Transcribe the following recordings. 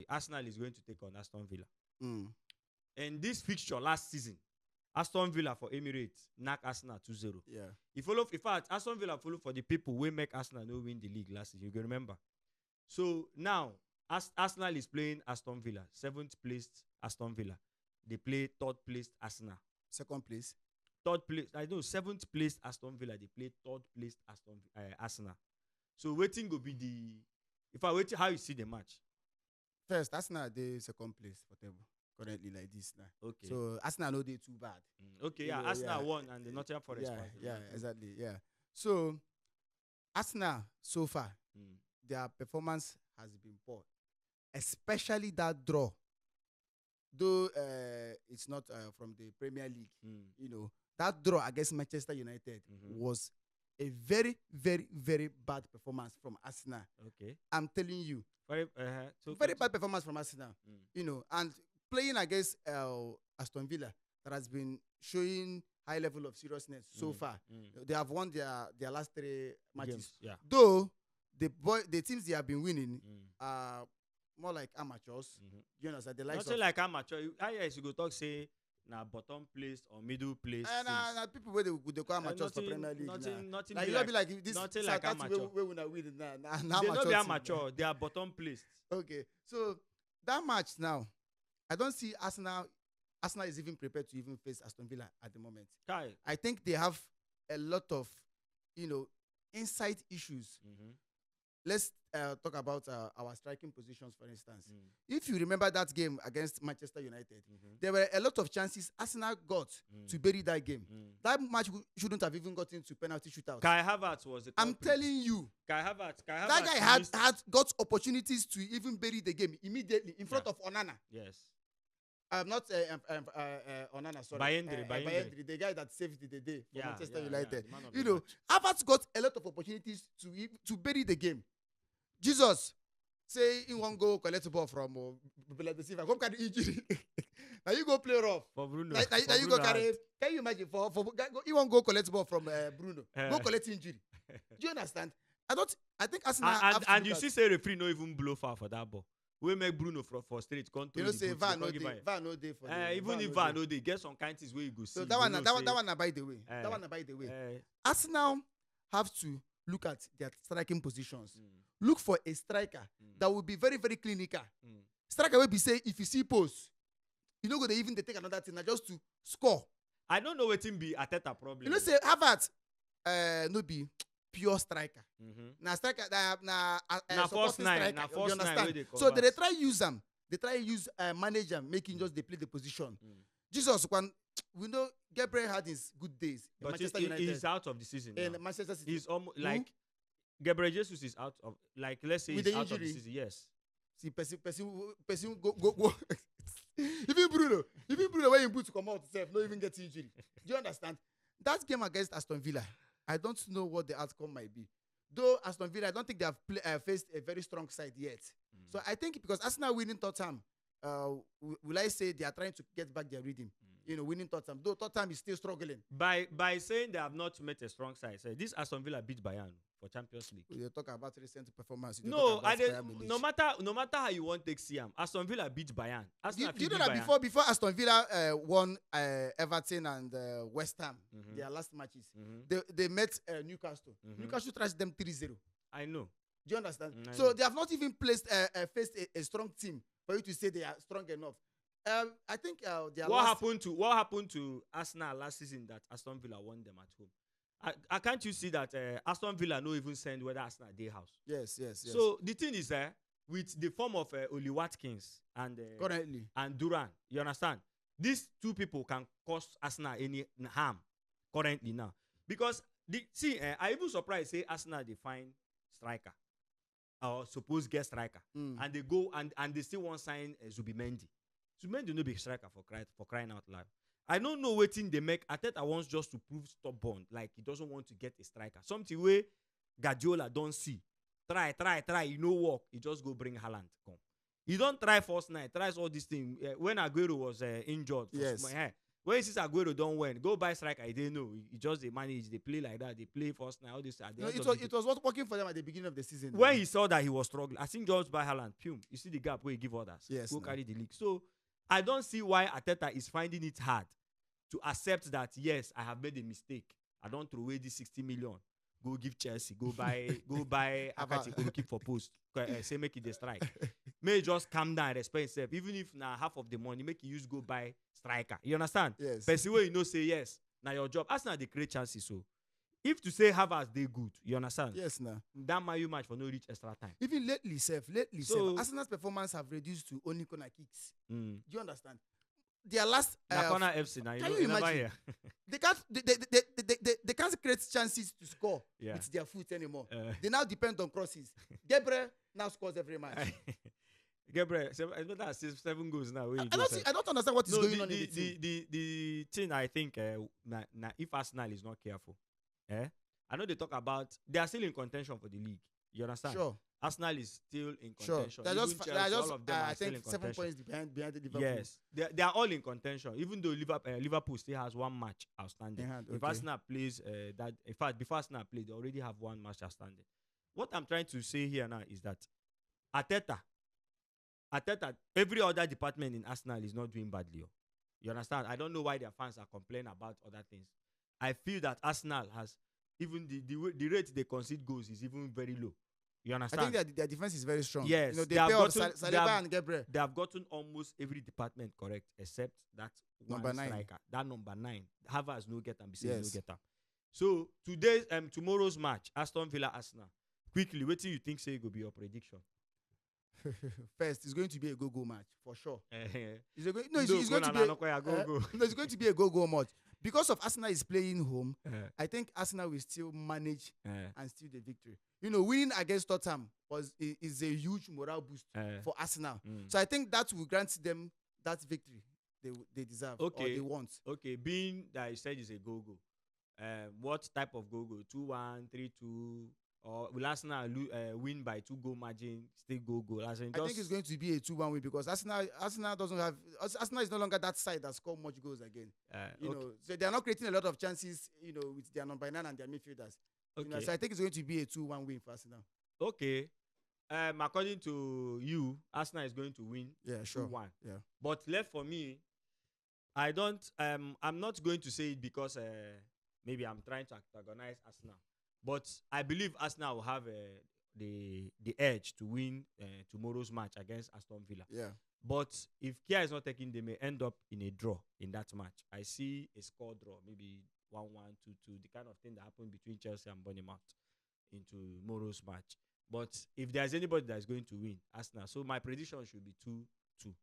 Arsenal is going to take on Aston Villa. Mm. And this fixture last season, Aston Villa for Emirates knock Arsenal 2-0. Yeah. In fact, Aston Villa follow for the people who make Arsenal no win the league last season. You can remember. So now, Arsenal is playing Aston Villa, 7th placed Aston Villa. They play 3rd placed Arsenal. Second place. 3rd place, I know 7th placed Aston Villa. They play 3rd placed Arsenal. So waiting go be the. If I wait, how you see the match? First, Arsenal they second place for table currently like this now. Okay. So Arsenal no they too bad. Okay, yeah, Arsenal won and the Nottingham Forest. Yeah, exactly. Yeah. So Arsenal so far, their performance has been poor, especially that draw. Though it's not from the Premier League, you know, that draw against Manchester United was a very, very, very bad performance from Arsenal. Okay. I'm telling you, very bad performance from Arsenal. You know, and playing against Aston Villa that has been showing high level of seriousness so far. They have won their last 3 matches. Games, yeah. Though the teams they have been winning are more like amateurs. You know, so the likes not like amateur. Yes, you go talk say na bottom place or middle place. And people where they call amateurs for Premier League. Nothing like be you be like this. Nothing like amateur. Where we win now. They not be amateur. They are bottom placed. Okay, so that match now, I don't see Arsenal is even prepared to even face Aston Villa at the moment. Kai. I think they have a lot of, you know, inside issues. Let's talk about our striking positions, for instance. If you remember that game against Manchester United, there were a lot of chances Arsenal got to bury that game. That match shouldn't have even gotten to penalty shootout. Kai Havertz was the culprit. I'm telling you. Kai Havertz That guy had got opportunities to even bury the game immediately in front of Onana. Yes. Not Onana, sorry. Bayendry. The guy that saved the day for Manchester United. You know, Havertz got a lot of opportunities to bury the game. Jesus, say he won't go collect the ball from Bernardo Silva. Come carry injury. Now you go play rough. For Bruno. Now you go carry. Can you imagine he won't go collect the ball from Bruno. Go collect injury. Do you understand? I think Arsenal and you see say referee no even blow foul for that ball. We make Bruno for straight control. You know, say VAR no day for even if VAR no day, get some kind things where you go see. So that one by the way. That one by the way. Arsenal have to look at their striking positions. Look for a striker that will be very, very clinical. Striker will be say if you see post, you know go they even take another thing just to score. I don't know what be Arteta problem. You know say Havertz no be pure striker. Na striker na first nine. You understand? So they try use them. They try use manager making just they play the position. Jesus we know Gabriel had his good days. But Manchester he's out of the season. In Manchester City. He's almost like Gabriel Jesus is out of let's say with he's the out injury. of the season. Yes. See, person go. Even Bruno when you put to come out himself, not even get injury. Do you understand? That game against Aston Villa, I don't know what the outcome might be. Though Aston Villa, I don't think they have faced a very strong side yet. So I think because Arsenal winning Tottenham, will I say they are trying to get back their rhythm? You know, winning Tottenham. Though Tottenham is still struggling. By saying they have not met a strong side, so this Aston Villa beat Bayern for Champions League. You talk about recent performance. No, no matter how you want to see them, Aston Villa beat Bayern. Do you know that before Aston Villa won Everton and West Ham, their last matches, they met Newcastle. Newcastle trashed them 3-0. I know. Do you understand? So they have not even faced a strong team for you to say they are strong enough. I think what happened to Arsenal last season that Aston Villa won them at home. I can't you see that Aston Villa no even send whether Arsenal day house. Yes. So the thing is with the form of Oli Watkins and currently and Duran, you understand? These two people can cause Arsenal any harm currently now because I even surprised say Arsenal they find striker or suppose get striker and they go and they still want sign Zubimendi. Zubimendi no be striker for crying out loud. I don't know what thing they make. Arteta wants just to prove stubborn, like he doesn't want to get a striker. Something where Guardiola don't see. Try. You know work. He just go bring Haaland. Come. He don't try first night. Tries all these things. When Aguero was injured. Yes. When he sees Aguero don't win, go buy striker. He didn't know. He just they manage. They play like that. They play first night. All this. At the end of the it was what working for them at the beginning of the season. when he saw that he was struggling, I think just by Haaland, Pum, you see the gap where he give others. Yes, Go no. carry the league. So I don't see why Arteta is finding it hard to accept that yes, I have made a mistake. I don't throw away this 60 million. Go give Chelsea. Go buy Akati. Go keep for post. Say make it a strike. May just calm down and respect himself. Even if now half of the money, make you use go buy striker. You understand? Yes. Person where you know say yes. Now your job. Arsenal they create chances. So if to say Havertz they good, you understand? Yes, now. That Man U match for no reach extra time. Even lately, So- Arsenal's performance have reduced to only corner kicks. Mm. Do you understand? Their last Corner FC now. can You you never imagine? hear. they can't create chances to score Yeah. with their foot anymore. Uh, They now depend on crosses. Gabriel now scores every match. Gabriel, it's better than 7 goals now. I don't understand what is going on in the team. the thing I think if Arsenal is not careful, I know they talk about they are still in contention for the league. You understand? Sure, Arsenal is still in sure. contention. They're Even just, Chelsea, all of them I are still in think 7 contention. points behind the Liverpool. Yes, they are all in contention. Even though Liverpool still has 1 match outstanding. In hand, If okay. Arsenal plays that, in fact, before Arsenal play, they already have 1 match outstanding. What I'm trying to say here now is that Arteta, every other department in Arsenal is not doing badly. You understand? I don't know why their fans are complaining about other things. I feel that Arsenal has even the rate they concede goals is even very low. You I understand? think their defense is very strong. Yes, they they have pair off gotten- they Saliba have- and Gabriel. They have gotten almost every department correct except that Number one 9. striker. That number 9. Havertz no get and Yes. no get am. So tomorrow's match, Aston Villa Arsenal. Quickly, what do you think say go be your prediction? First, it's going to be a go-go match for sure. It's going to be go. no, it's going to be a go-go match because of Arsenal is playing home. I think Arsenal will still manage and steal the victory. Winning against Tottenham is a huge morale boost for Arsenal. So I think that will grant them that victory they deserve or Okay. they want. Okay, being that you said it's a go-go, what type of go-go? 2-1, 3-2, or will Arsenal win by 2-goal margin? Still go-go. I think it's going to be a 2-1 win because Arsenal is no longer that side that score much goals again. So they are not creating a lot of chances, with their number 9 and their midfielders. Okay. So I think it's going to be a 2-1 win for Arsenal. Okay. According to you, Arsenal is going to win Yeah, sure. 2-1. Yeah. But left for me, I don't. I'm not going to say it because maybe I'm trying to antagonize Arsenal. But I believe Arsenal will have the edge to win tomorrow's match against Aston Villa. Yeah. But if Kia is not taking, they may end up in a draw in that match. I see a score draw, maybe 1-1, 2-2, the kind of thing that happened between Chelsea and Bournemouth into tomorrow's match. But if there's anybody that is going to win, Arsenal. So my prediction should be 2-2.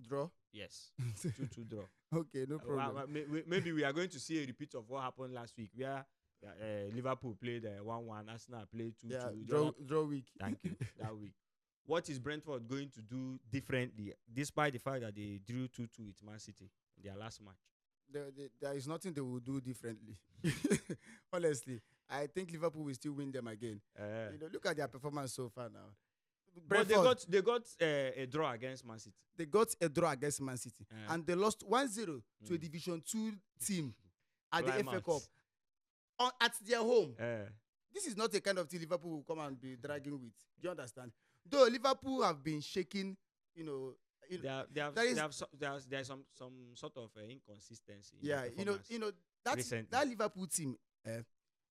Draw? Yes, 2-2 draw. Okay, no problem. Maybe we are going to see a repeat of what happened last week, where Liverpool played 1-1, Arsenal played 2-2. Yeah, draw week. Thank you. That week. What is Brentford going to do differently, despite the fact that they drew 2-2 with Man City in their last match? There is nothing they will do differently. Honestly, I think Liverpool will still win them again. Look at their performance so far now. But they got a draw against Man City. They got a draw against Man City, and they lost 1-0 to a Division 2 team at the FA Cup at their home. This is not a kind of thing Liverpool will come and be dragging with. Do you understand? Though Liverpool have been shaking, There's some sort of inconsistency. In yeah, their performance that Liverpool team.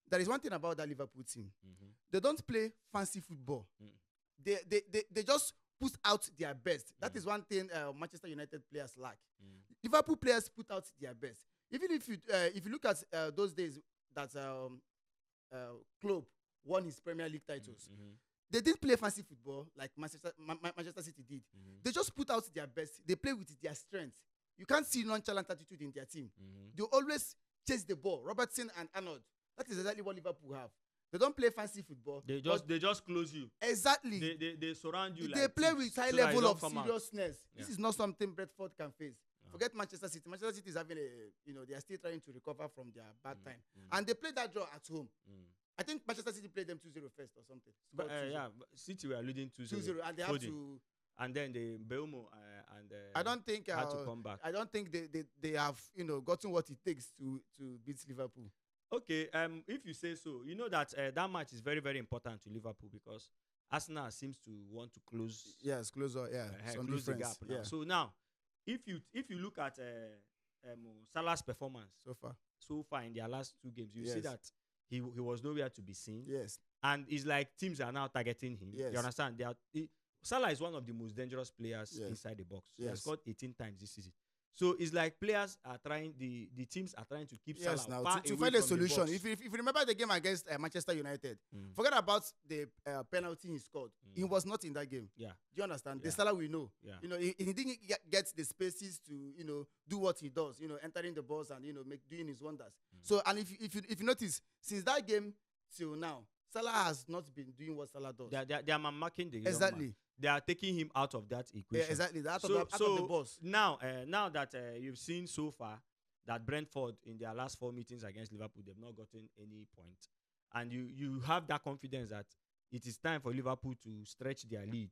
There is one thing about that Liverpool team. Mhm. They don't play fancy football. They just put out their best. That is one thing Manchester United players lack. Liverpool players put out their best. Even if you look at those days that Klopp won his Premier League titles, they didn't play fancy football like Manchester City did. They just put out their best. They play with their strength. You can't see nonchalant attitude in their team. They always chase the ball. Robertson and Arnold. That is exactly what Liverpool have. They don't play fancy football. They just close you. Exactly. They surround you. They like play this with high so that level you of don't come out. seriousness. Yeah. This is not something Brentford can face. Yeah. Forget Manchester City. Manchester City is having they are still trying to recover from their bad time. And they played that draw at home. I think Manchester City played them 2-0 first or something. But City were leading 2-0. 2-0, and they have to. And then the Beumo and I don't think had to come back. I don't think they have gotten what it takes to beat Liverpool. Okay, if you say so, you know that that match is very, very important to Liverpool because Arsenal seems to want to close Yes, closer. Yeah, some close the difference. gap now. Yeah, So now, if you look at Salah's performance so far in their last 2 games, you see Yes. that he was nowhere to be seen, yes, and it's like teams are now targeting him. Yes. You understand? Salah is one of the most dangerous players Yes. inside the box. He has Yes. scored 18 times this season. So it's like players are trying, the teams are trying to keep yes. Salah Now far to away find a from the solution. box. If you remember the game against Manchester United, Mm. forget about the penalty he scored. He Mm. was not in that game. Yeah, Do you understand? Yeah. The Salah we know. yeah. He didn't get the spaces to do what he does. Entering the box and doing his wonders. Mm. So and if you notice, since that game till now, Salah has not been doing what Salah does. They are marking the young man. Exactly. They are taking him out of that Yeah, equation. exactly. Out So of the box. now that you've seen so far that Brentford in their last 4 meetings against Liverpool, they've not gotten any point, and you have that confidence that it is time for Liverpool to stretch their lead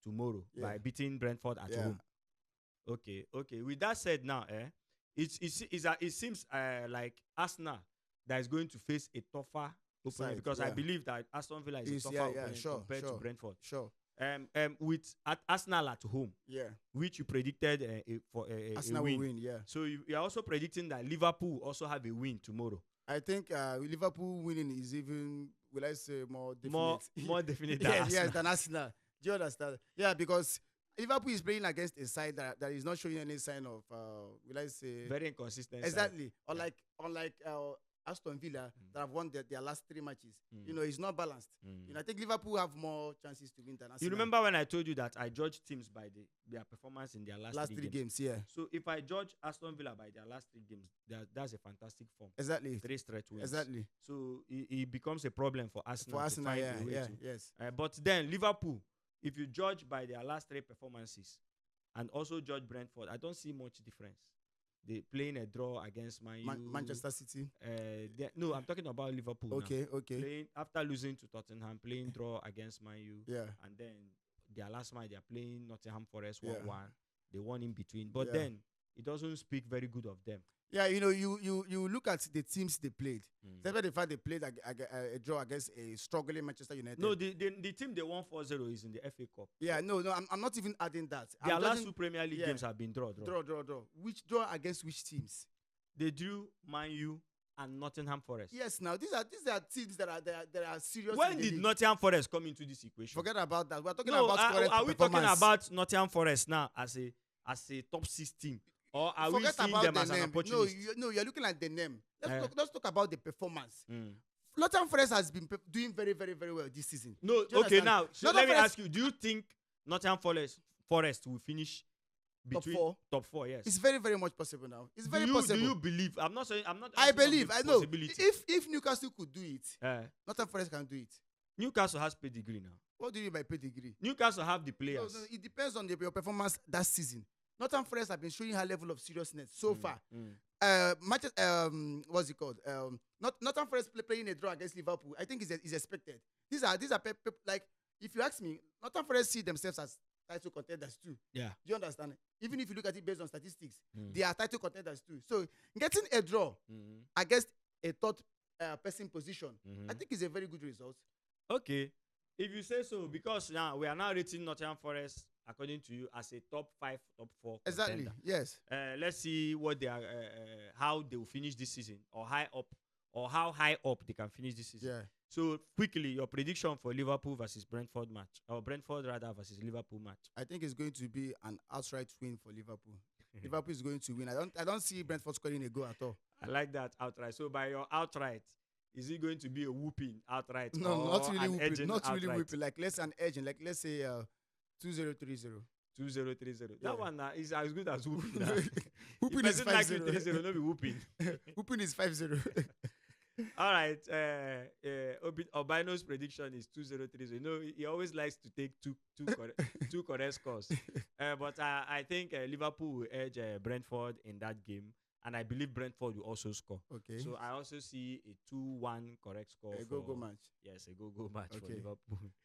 tomorrow by Yeah. beating Brentford at Yeah. home. Okay. With that said, now it seems like Arsenal that is going to face a tougher opponent, Side, because I yeah. believe that Aston Villa is a tougher Yeah, opponent sure, compared to sure. Brentford. Sure. With Arsenal at home, Yeah. which you predicted for a Arsenal win. will win. Yeah. So you are also predicting that Liverpool also have a win tomorrow. I think Liverpool winning is even, will I say, more definite. More definite than yes, Arsenal. yes, than Arsenal. Do you understand? Yeah, because Liverpool is playing against a side that is not showing any sign of, will I say, Very inconsistent. side. exactly. Yeah. Unlike Aston Villa that have won their last 3 matches. Mm. It's not balanced. Mm. I think Liverpool have more chances to win than Arsenal. You remember when I told you that I judge teams by their performance in their last 3 games? Yeah, So if I judge Aston Villa by their last 3 games, that's a fantastic form. exactly, 3 straight wins. exactly. So it becomes a problem for Arsenal. For Arsenal, to yeah, find a way yeah, to, yes. but then Liverpool, if you judge by their last 3 performances and also judge Brentford, I don't see much difference. They playing a draw against Man U. Manchester City. No, I'm talking about Liverpool. Okay, Now. okay. Playing after losing to Tottenham, playing draw against Man U, Yeah, and then their last match they're playing Nottingham Forest Yeah. 1-1. They won in between, but Yeah. then it doesn't speak very good of them. yeah. You look at the teams they played. Mm. Despite the fact they played a draw against a struggling Manchester United. No, the team they won 4-0 is in the FA Cup. Yeah, no. I'm not even adding that. Their I'm last judging 2 Premier League yeah. games have been draw. draw. Which draw against which teams? They drew Man U and Nottingham Forest. Yes. Now these are teams that are serious. When in the did league. Nottingham Forest come into this equation? Forget about that. We're talking No, about current are we talking performance. about Nottingham Forest now as a top 6 team, or are we Forget seeing about them the as an name. opportunist? You're looking at the name. Eh. Let's talk about the performance. Mm. Nottingham Forest has been doing very, very, very well this season. No, Do you okay. understand? Now, so Nottingham let me Forest- ask you: do you think Nottingham Forest will finish Top between 4? Top 4? Yes. It's very, very much possible now. It's very possible. Do you believe? I'm not saying. I'm not. I asking of believe. the I know. possibility. If Newcastle could do it, Nottingham Forest can do it. Newcastle has pedigree now. What do you mean by pedigree? Newcastle have the No, players. it depends on your performance that season. Nottingham Forest have been showing high level of seriousness so far. What's it called? Nottingham Forest playing a draw against Liverpool, I think is expected. These are like, if you ask me, Nottingham Forest see themselves as title contenders too. Yeah. Do you understand? Even if you look at it based on statistics, Mm. they are title contenders too. So getting a draw Mhm. against a third person position, Mhm. I think is a very good result. Okay. If you say so, because now we are now rating Nottingham Forest according to you as a top 5, top 4 Exactly. contender. Yes. Let's see what they are, how they will finish this season, or how high up they can finish this season. Yeah. So quickly, your prediction for Liverpool versus Brentford match, or Brentford rather versus Liverpool match. I think it's going to be an outright win for Liverpool. Liverpool is going to win. I don't see Brentford scoring a goal at all. I like that outright. So by your outright, is it going to be a whooping outright? No, or not really an whooping. edging Not really outright? whooping. Like let's say an edging. Like let's say 2-0, 2-0, 3-0. Yeah. That one is as good as whooping. 3-0. Nah. Whooping If is person like you 5-0. 3-0, no be whooping. Whooping is 5-0. All right. Obino's prediction is 2-0, 3-0. You know, he always likes to take two correct scores. But I think Liverpool will edge Brentford in that game. And I believe Brentford will also score. Okay. So I also see a 2-1 correct score. A go match. Yes, a go match for Okay. Liverpool.